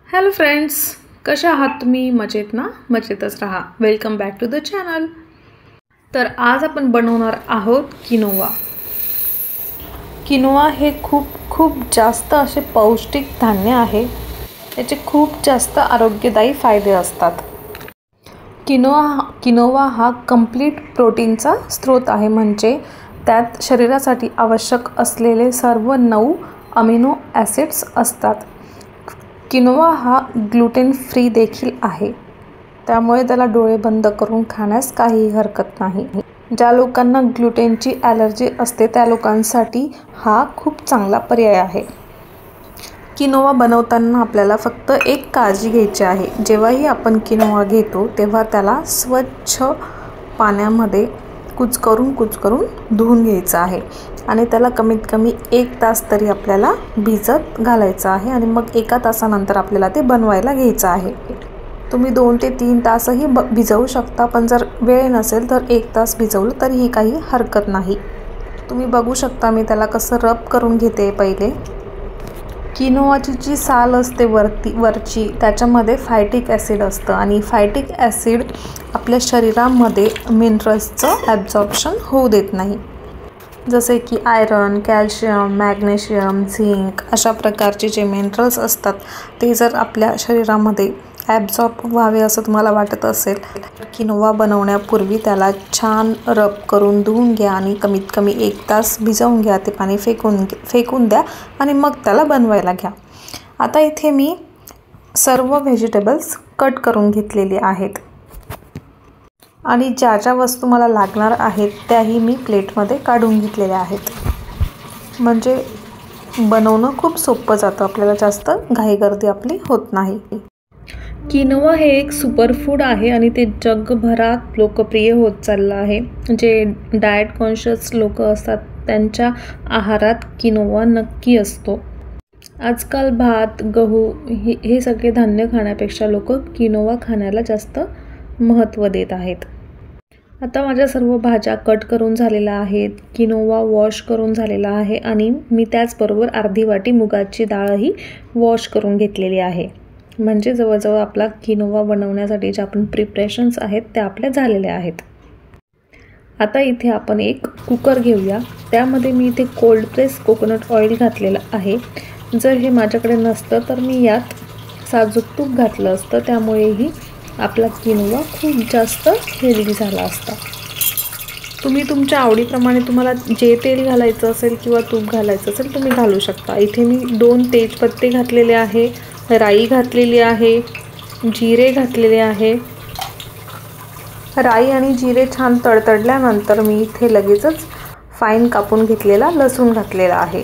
Hello friends, कशा आहात तुम्ही? मजेत ना? मजेतच राहा. Welcome back to the channel. तर आज आपण बनवणार आहोत किनोवा. किनोवा हे खूप जास्त असे पौष्टिक धान्य आहे. याचे खूप जास्त आरोग्यदायी फायदे असतात. किनोवा हा कंप्लीट प्रोटीनचा स्रोत आहे. म्हणजे त्यात शरीरासाठी आवश्यक असलेले सर्व 9 अमिनो ॲसिड्स असतात. किनोवा हा ग्लुटेन फ्री देखील आहे, त्यामुळे त्याला डोळे बंद करून खाण्यास काहीही हरकत नाही. ज्या लोकांना ग्लुटेनची ॲलर्जी असते त्या लोकांसाठी हा खूप चांगला पर्याय आहे. किनोवा बनवताना आपल्याला फक्त एक काळजी घ्यायची आहे. जेव्हाही आपण किनोवा घेतो तेव्हा त्याला स्वच्छ पाण्यामध्ये कुचकरून धुवून घ्यायचं आहे आणि त्याला कमीत कमी 1 तास तरी आपल्याला भिजत घालायचं आहे आणि मग 1 तासानंतर आपल्याला ते बनवायला घ्यायचं आहे. तुम्ही 2 ते 3 तासही भिजवू शकता, पण जर वेळ नसेल तर 1 तास भिजवलं तरीही काही हरकत नाही. तुम्ही बघू शकता मी त्याला कसं रब करून घेते. पहिले किनोवाची जी साल असते वरची त्याच्यामध्ये फायटिक ॲसिड असतं आणि फायटिक ॲसिड आपल्या शरीरामध्ये मिनरल्सचं ॲब्झॉर्प्शन होऊ देत नाही. जसे की आयरन, कॅल्शियम, मॅग्नेशियम, झिंक अशा प्रकारचे जे मिनरल्स असतात ते जर आपल्या शरीरामध्ये ॲब्झॉर्ब व्हावे असं तुम्हाला वाटत असेल, किनोवा बनवण्यापूर्वी त्याला छान रब करून धुवून घ्या आणि कमीत कमी 1 तास भिजवून घ्या. ते पाणी फेकून द्या आणि मग त्याला बनवायला घ्या. आता इथे मी सर्व व्हेजिटेबल्स कट करून घेतलेले आहेत आणि ज्या वस्तू मला लागणार आहेत त्याही मी प्लेटमध्ये काढून घेतलेल्या आहेत. म्हणजे बनवणं खूप सोपं जातं, आपल्याला जास्त घाईगर्दी आपली होत नाही. किनोवा हे एक सुपरफूड आहे आणि ते जगभरात लोकप्रिय होत चाललं आहे. जे डाएट कॉन्शियस लोक असतात त्यांच्या आहारात किनोवा नक्की असतो. आजकाल भात, गहू हे सगळे धान्य खाण्यापेक्षा लोक किनोवा खाण्याला जास्त महत्त्व देत आहेत. आता माझ्या सर्व भाज्या कट करून झालेल्या आहेत. किनोवा वॉश करून झालेला आहे आणि मी त्याचबरोबर अर्धी वाटी मुगाची डाळही वॉश करून घेतलेली आहे. म्हणजे जवळजवळ आपला किनोवा बनवण्यासाठी जे आपण प्रिपरेशन्स आहेत त्या आपल्या झालेल्या आहेत. आता इथे आपण एक कुकर घेऊया. त्यामध्ये मी इथे कोल्ड प्रेस कोकोनट ऑइल घातलेलं आहे. जर हे माझ्याकडे नसतं तर मी यात साजूक तूप घातलं असतं, त्यामुळेही आपला किनोवा खूप जास्त हेल्दी झाला असता. तुम्ही तुमच्या आवडीप्रमाणे तुम्हाला जे तेल घालायचं असेल किंवा तूप घालायचं असेल तुम्ही घालू शकता. इथे मी 2 तेजपत्ते घातलेले आहे, राई घातलेली आहे, जिरे घातलेले आहे. राई आणि जिरे छान तडतडल्यानंतर मी इथे लगेचच फाईन कापून घेतलेला लसूण घातलेला आहे.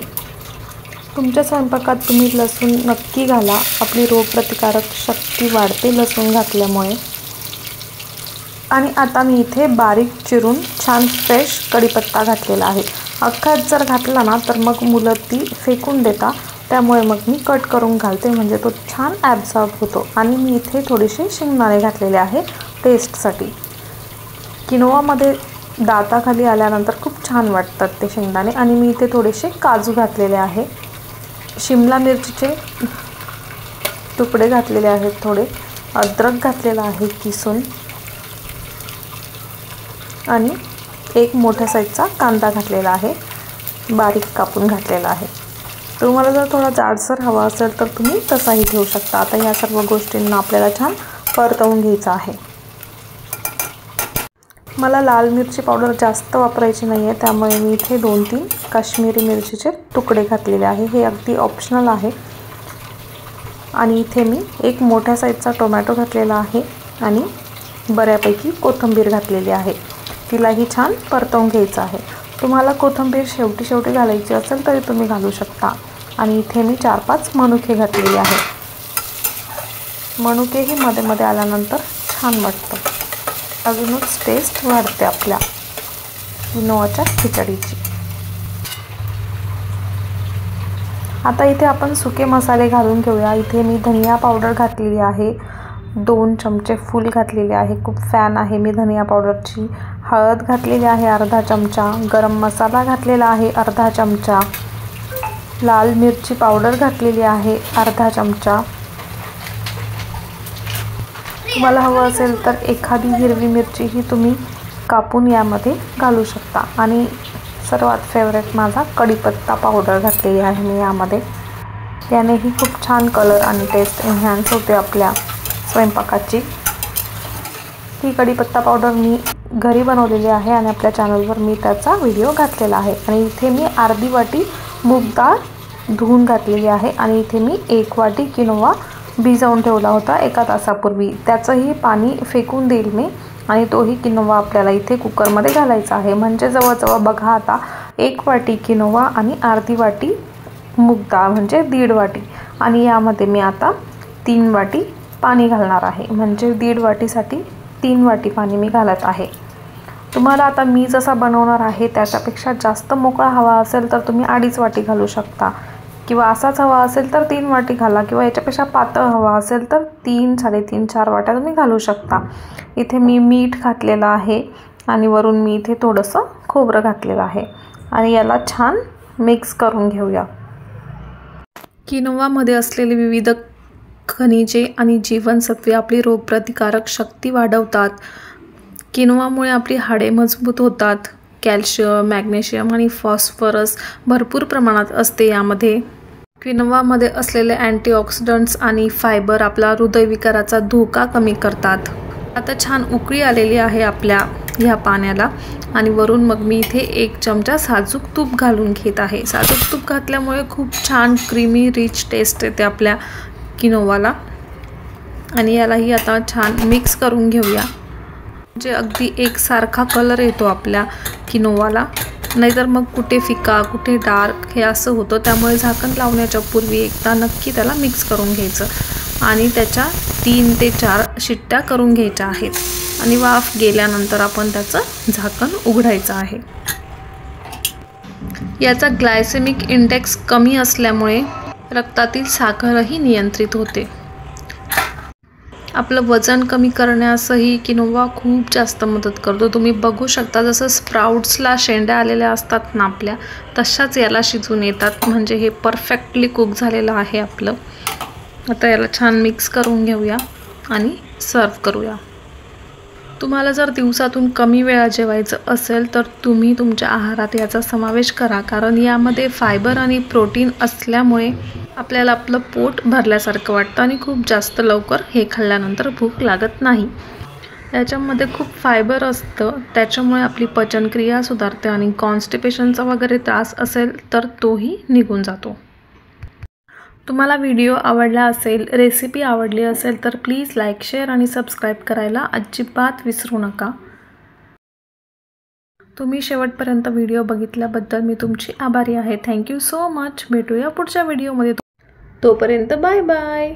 तुमच्या स्वयंपाकात तुम्ही लसूण नक्की घाला, आपली रोगप्रतिकारक शक्ती वाढते लसूण घातल्यामुळे. आणि आता मी इथे बारीक चिरून छान फ्रेश कढीपत्ता घातलेला आहे. अख्खाच जर घातला ना तर मग मुलं ती फेकून देता, त्यामुळे मग मी कट करून घालते म्हणजे तो छान ॲब्झॉर्ब होतो. आणि मी इथे थोडेसे शेंगदाणे घातलेले आहे टेस्टसाठी. किनोवामध्ये दाताखाली आल्यानंतर खूप छान वाटतात ते शेंगदाणे. आणि मी इथे थोडेसे काजू घातलेले आहे, शिमला मिरचीचे तुकडे घातलेले आहेत, थोडे अद्रक घातलेला आहे किसून आणि एक मोठ्या साईजचा कांदा घातलेला आहे, बारीक कापून घातलेला आहे. तुम्हाला जर थोडा जाडसर हवा असेल तर तुम्ही तसाही ठेवू शकता. आता ह्या सर्व गोष्टींना आपल्याला छान परतवून घ्यायचं आहे. मला लाल मिरची पावडर जास्त वापरायची नाही आहे, त्यामुळे मी इथे 2-3 काश्मीरी मिरचीचे तुकडे घातलेले आहे. हे अगदी ऑप्शनल आहे. आणि इथे मी एक मोठ्या साईजचा टोमॅटो घातलेला आहे आणि बऱ्यापैकी कोथिंबीर घातलेली आहे. तिलाही छान परतवून घ्यायचं आहे. तुम्हाला कोथिंबीर शेवटी घालायची असेल तरी तुम्ही घालू शकता. आणि इथे मी 4-5 मनुके घातलेले आहे. मनुकेही मध्ये आल्यानंतर छान वाटतं, अजूनच टेस्ट वाढते आपल्या किनोवाच्या खिचडीची. आता इथे आपण सुके मसाले घालून घेऊया. इथे मी धनिया पावडर घातलेली आहे, 2 चमचे फूल घातलेले आहे, खूप फॅन आहे मी धनिया पावडरची. हळद घातलेली आहे अर्धा चमचा, गरम मसाला घातलेला आहे अर्धा चमचा, लाल मिरची पावडर घातलेली आहे अर्धा चमचा, तुम्हाला हवं असेल तर एखादी हिरवी मिरचीही तुम्ही कापून यामध्ये घालू शकता। आणि सर्वात फेवरेट माझा कढीपत्ता पावडर घातलेली आहे मी यामध्ये। यानेही खूप छान कलर आणि टेस्ट एन्हान्स होते आपल्या स्वयंपाकाची। ही कढीपत्ता पावडर मी घरी बनवलेली आहे आणि आपल्या चॅनलवर मी त्याचा व्हिडिओ घातलेला आहे। आणि इथे मी अर्धी वाटी मूग डाळ धुवून घातलेली आहे आणि इथे मी 1 वाटी किनोवा भिजवून ठेवला होता 1 तासापूर्वी। त्याचंही पाणी फेकून देईल मी आणि तोही किनोवा आपल्याला इथे कुकरमध्ये घालायचा आहे। म्हणजे जवळजवळ बघा आता 1 वाटी किनोवा आणि अर्धी वाटी मूग डाळ म्हणजे 1.5 वाटी। आणि यामध्ये मी आता 3 वाटी पाणी घालणार आहे। म्हणजे 1.5 वाटीसाठी 3 वाटी पाणी मी घालत आहे। तुम्हाला आता मी जसा बनवणार आहे त्याच्यापेक्षा जास्त मोकळा हवा असेल तर तुम्ही 2.5 वाटी घालू शकता, किंवा असाच हवा असेल तर 3 वाटी घाला, किंवा याच्यापेक्षा पातळ हवा असेल तर 3, 3.5, 4 वाट्या तुम्ही घालू शकता। इथे मी मीठ घातलेलं आहे आणि वरून मी इथे थोडंसं खोबरं घातलेलं आहे आणि याला छान मिक्स करून घेऊया। किनोवामध्ये असलेले विविध खनिजे आणि जीवनसत्वे आपली रोगप्रतिकारक शक्ती वाढवतात। किनोवामुळे आपली हाडे मजबूत होतात। कॅल्शियम, मॅग्नेशियम आणि फॉस्फरस भरपूर प्रमाणात असते यामध्ये। किनोवामध्ये असलेले अँटीऑक्सिडंट्स आणि फायबर आपला हृदयविकाराचा धोका कमी करतात। आता छान उकळी आलेली आहे आपल्या ह्या पाण्याला आणि वरून मग मी इथे 1 चमचा साजूक तूप घालून घेत आहे। साजूक तूप घातल्यामुळे खूप छान क्रीमी रिच टेस्ट येते आपल्या किनोवाला। आणि यालाही आता छान मिक्स करून घेऊया, म्हणजे अगदी एकसारखा कलर येतो आपल्या किनोवाला। नाहीतर मग कुठे फिका कुठे डार्क हे असं होतं। त्यामुळे झाकण लावण्याच्या पूर्वी एकदा नक्की त्याला मिक्स करून घ्यायचं आणि त्याच्या 3 ते 4 शिट्ट्या करून घ्यायच्या आहेत आणि वाफ गेल्यानंतर आपण त्याचं झाकण उघडायचं आहे। याचा ग्लायसेमिक इंडेक्स कमी असल्यामुळे रक्तातील साखरही नियंत्रित होते। आपलं वजन कमी करण्यासही किनोवा खूप जास्त मदत करतो। तुम्ही बघू शकता जसं स्प्राउट्सला शेंड्या आलेल्या असतात ना आपल्या, तशाच याला शिजून येतात। म्हणजे हे परफेक्टली कुक झालेलं आहे आपलं। आता याला छान मिक्स करून घेऊया आणि सर्व करूया। तुम्हाला जर दिवसातून कमी वेळा जेवायचं असेल तर तुम्ही तुमच्या आहारात याचा समावेश करा, कारण यामध्ये फायबर आणि प्रोटीन असल्यामुळे आपल्याला आपलं पोट भरल्यासारखं वाटतं आणि खूप जास्त लवकर हे खाल्ल्यानंतर भूक लागत नाही। याच्यामध्ये खूप फायबर असतं, त्याच्यामुळे आपली पचनक्रिया सुधारते आणि कॉन्स्टिपेशनचा वगैरे त्रास असेल तर तोही निघून जातो। तुम्हाला व्हिडिओ आवडला असेल, रेसिपी आवडली असेल तर प्लीज लाईक, शेअर आणि सबस्क्राईब करायला अजिबात विसरू नका। तुम्ही शेवटपर्यंत व्हिडिओ बघितल्याबद्दल मी तुमची आभारी आहे। Thank you so much. भेटूया पुढच्या व्हिडिओमध्ये। तोपर्यंत बाय बाय।